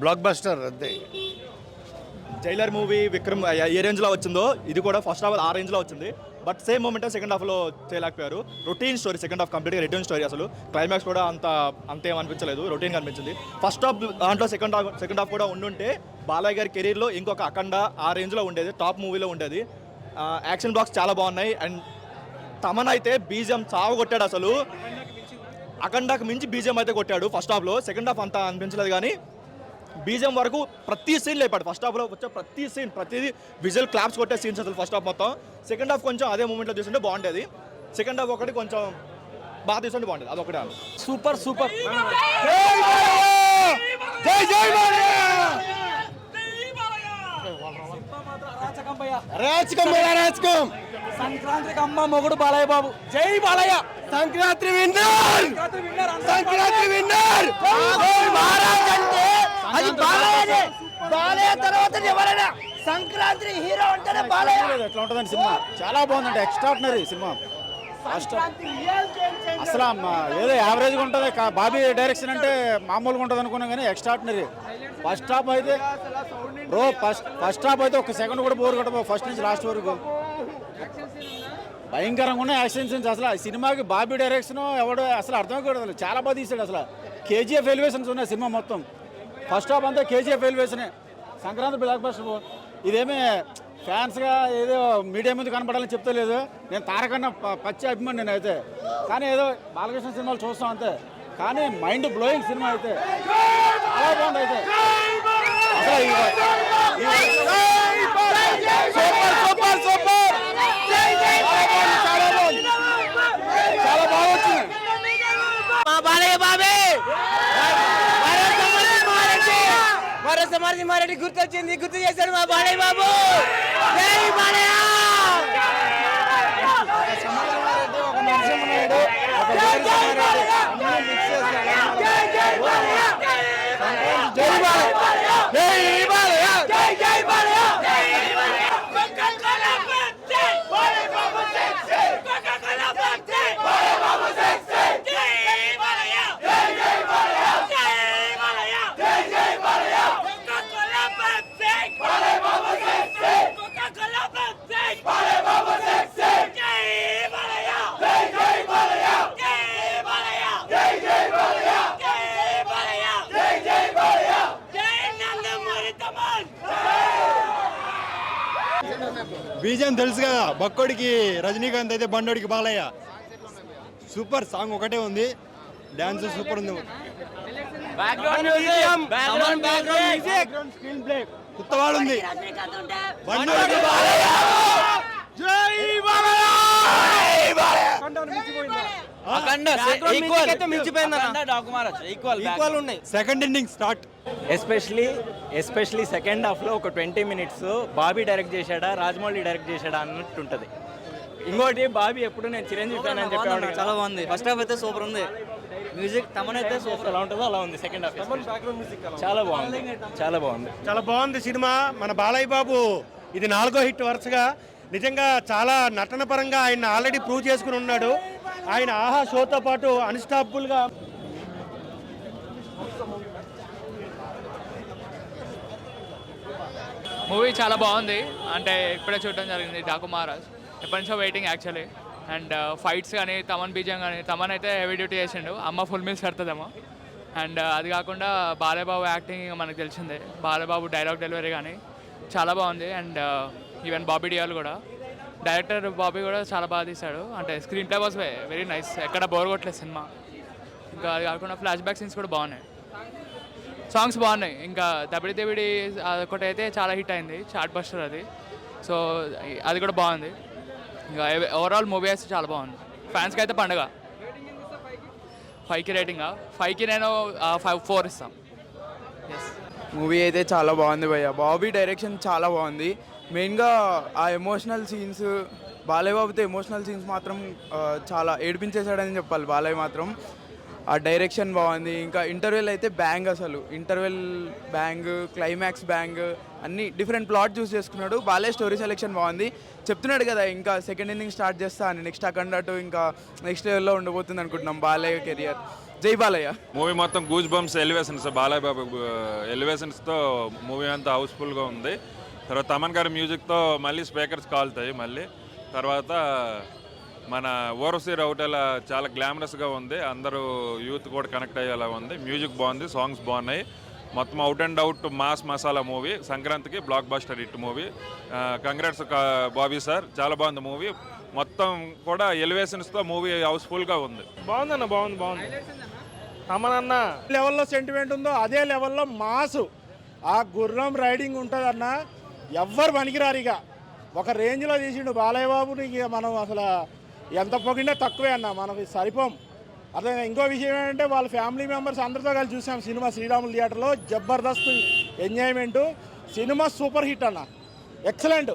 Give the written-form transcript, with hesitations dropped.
Block buster అంతే. Jailer movie Vikram ఏ రేంజ్లో వచ్చిందో ఇది కూడా ఫస్ట్ హాఫ్ ఆ రేంజ్లో వచ్చింది. బట్ సేమ్ మూమెంట్ సెకండ్ హాఫ్లో చేయలేకపోయారు. రొటీన్ స్టోరీ సెకండ్ హాఫ్ కంప్లీట్గా రిటర్న్ స్టోరీ. అసలు క్లైమాక్స్ కూడా అంతేం అనిపించలేదు, రొటీన్గా అనిపించింది. ఫస్ట్ హాఫ్ దాంట్లో సెకండ్ హాఫ్ కూడా ఉండుంటే బాలయ్య గారి కెరీర్లో ఇంకొక అఖండ ఆ రేంజ్లో ఉండేది, టాప్ మూవీలో ఉండేది. యాక్షన్ బ్లాక్స్ చాలా బాగున్నాయి. అండ్ తమన్ అయితే బీజిఎం చావు కొట్టాడు. అసలు అఖండాకు మించి బీజిఎం అయితే కొట్టాడు ఫస్ట్ హాఫ్లో. సెకండ్ హాఫ్ అంతా అనిపించలేదు, కానీ బీజిఎం వరకు ప్రతి సీన్ లేపాడు. ఫస్ట్ హాఫ్లో వచ్చే ప్రతిదీ విజువల్ క్లాప్స్ కొట్టే సీన్స్ అసలు ఫస్ట్ హాఫ్ మొత్తం. సెకండ్ హాఫ్ కొంచెం అదే మూమెంట్లో చూస్తుంటే బాగుండేది. సెకండ్ హాఫ్ ఒకటి కొంచెం బాగా తీసుకుంటే బాగుండేది, అదొకటి. Super super. సంక్రాంతికి అమ్మ మొగుడు బాలయ్య బాబు. జై బాలయ్య. సంక్రాంతి విన్నర్. సంక్రాంతి విన్నర్. అది బాలయ్యనే. బాలయ్య తర్వాత ఎవరైనా సంక్రాంతి హీరో అంటేనే బాలయ్య. ఎట్లా ఉంటుందండి సినిమా? చాలా బాగుందండి, ఎక్స్ట్రాడినరీ సినిమా. అసలు ఏదో యావరేజ్గా ఉంటుంది. బాబీ డైరెక్షన్ అంటే మామూలుగా ఉంటుంది అనుకున్నాం, కానీ ఎక్స్ట్రాడినరీ. ఫస్ట్ హాఫ్ అయితే ఫస్ట్ హాఫ్ అయితే ఒక సెకండ్ కూడా బోర్ కొట్టబో. ఫస్ట్ నుంచి లాస్ట్ వరకు భయంకరంగా ఉన్న యాక్షన్ సీన్స్. అసలు ఆ సినిమాకి బాబీ డైరెక్షన్ ఎవడో అసలు అర్థమే కూడా చాలా బాగా తీసాడు. అసలు కేజీఎఫ్ ఎలివేషన్స్ ఉన్నాయి సినిమా మొత్తం. ఫస్ట్ హాఫ్ అంతా కేజీఎఫ్ ఎలివేషనే. Sankranti blockbuster. ఇదేమీ ఫ్యాన్స్గా ఏదో మీడియా ముందు కనపడాలని చెప్తలేదు. నేను తారకన్న పచ్చి అభిమాని నేను అయితే, కానీ ఏదో బాలకృష్ణ సినిమాలు చూస్తాం అంతే. కానీ మైండ్ బ్లోయింగ్ సినిమా అయితే చాలా బాగుంది. అయితే సూపర్ సూపర్ సూపర్. చాలా బాగా వచ్చింది. బాలయ్య బాబే సమర్థి గుర్తొచ్చింది, గుర్తు చేశాడు మా బాలయ్య బాబు. జై బాలయ్య. బీజం తెలుసు కదా, బక్కోడికి రజనీకాంత్ అయితే బండోడికి బాలయ్య. సూపర్ సాంగ్ ఒకటే ఉంది, డాన్స్ సూపర్ ఉంది. కొత్తవాడు ఉంది. బండోడికి బాలయ్య. జై Balayya. Second inning start. Especially second హాఫ్లో ఒక 20 minutes బాబీ డైరెక్ట్ చేశాడా రాజమౌళి డైరెక్ట్ చేశాడా అన్నట్టు ఉంటుంది. ఇంకోటి బాబీ ఎప్పుడు నేను చిరంజీవి ఫ్యాన్ అని చెప్పేవాడు. చాలా బాగుంది. ఫస్ట్ హాఫ్ అయితే సూపర్ ఉంది. మ్యూజిక్ తమన్ అయితే సూపర్. ఎలా ఉంటుందో అలా ఉంది. సెకండ్ హాఫ్ చాలా బాగుంది, చాలా బాగుంది, చాలా బాగుంది సినిమా. మన బాలయ్య బాబు ఇది 4వ హిట్ వరుసగా. నిజంగా చాలా నటన పరంగా ఆయన ఆల్రెడీ ప్రూవ్ చేసుకుని ఉన్నాడు. ఆయన ఆహా షోతో పాటు అన్స్టాపబుల్గా మూవీ చాలా బాగుంది. అంటే ఇప్పుడే చూడడం జరిగింది. డాకు మహారాజ్ ఎప్పటి నుంచో వెయిటింగ్ యాక్చువల్లీ. అండ్ ఫైట్స్ కానీ తమన్ బీజం కానీ, తమన్ అయితే హెవీ డ్యూటీ చేసిండు. అమ్మ ఫుల్ మీల్స్ కడుతుందేమో. అండ్ అది కాకుండా బాలయ్యబాబు యాక్టింగ్ మనకు తెలిసిందే. బాలయ్యబాబు డైలాగ్ డెలివరీ కానీ చాలా బాగుంది. అండ్ ఈవెన్ బాబీ డియాల్ కూడా, డైరెక్టర్ బాబీ కూడా చాలా బాగా తీశాడు. అంటే screen play was very nice, ఎక్కడ బోర్ కొట్టలేదు సినిమా. ఇంకా అది కాకుండా ఫ్లాష్ బ్యాక్ సీన్స్ కూడా బాగున్నాయి, సాంగ్స్ బాగున్నాయి. ఇంకా దబిడి దబిడి ఒకటి అయితే చాలా హిట్ అయింది, చాట్ బస్టర్ అది. సో అది కూడా బాగుంది. ఇంకా ఓవరాల్ మూవీ అయితే చాలా బాగుంది. ఫ్యాన్స్కి అయితే పండుగ. 5కి రేటింగా 5కి నేను 4 ఇస్తాను. ఎస్, మూవీ అయితే చాలా బాగుంది భయ్య. బాబీ డైరెక్షన్ చాలా బాగుంది. మెయిన్గా ఆ ఎమోషనల్ సీన్స్, బాలయ్య బాబుతో ఎమోషనల్ సీన్స్ మాత్రం చాలా ఏడిపించేశాడని చెప్పాలి. బాలయ్య మాత్రం ఆ డైరెక్షన్ బాగుంది. ఇంకా ఇంటర్వెల్ అయితే బ్యాంగ్, అసలు ఇంటర్వెల్ బ్యాంగ్, క్లైమాక్స్ బ్యాంగ్, అన్ని డిఫరెంట్ ప్లాట్ చూస్ చేసుకున్నాడు. బాలయ్య స్టోరీ సెలెక్షన్ బాగుంది. చెప్తున్నాడు కదా ఇంకా సెకండ్ ఇన్నింగ్ స్టార్ట్ చేస్తా అని, నెక్స్ట్ అఖండ 2 ఇంకా నెక్స్ట్ లెవెల్లో ఉండబోతుంది అనుకుంటున్నాం బాలయ్య కెరియర్. జై బాలయ్య. మూవీ మొత్తం goose bumps elevations, Balayya Babu ఎలివేషన్స్తో movie అంతా హౌస్ఫుల్గా ఉంది. తర్వాత తమన్ గారి మ్యూజిక్తో మళ్ళీ స్పీకర్స్ కాలుతాయి. మళ్ళీ తర్వాత మన ఓరసీ రౌటెలా చాలా గ్లామరస్గా ఉంది. అందరూ యూత్ కూడా కనెక్ట్ అయ్యేలా ఉంది. మ్యూజిక్ బాగుంది, సాంగ్స్ బాగున్నాయి. మొత్తం out and out mass masala movie. సంక్రాంతికి blockbuster hit movie. Congrats Bobby sir, చాలా బాగుంది మూవీ. మొత్తం కూడా ఎలివేషన్స్తో మూవీ హౌస్ఫుల్గా ఉంది. బాగుందన్న, బాగుంది. అమ్మనన్న లెవెల్లో సెంటిమెంట్ ఉందో అదే లెవెల్లో మాసు, ఆ గుర్రం రైడింగ్ ఉంటుందన్న. ఎవ్వరు పనికిరారు. ఇక ఒక రేంజ్లో తీసిండు బాలయ్య బాబుని. ఇక మనం అసలు ఎంత పొగినా తక్కువే అన్న, మనకి సరిపోం. అదే ఇంకో విషయం ఏంటంటే వాళ్ళ ఫ్యామిలీ మెంబర్స్ అందరితో కలిసి చూసాం సినిమా శ్రీరాములు థియేటర్లో. Jabardasth enjoyment. Cinema super hit అన్న, ఎక్సలెంట్.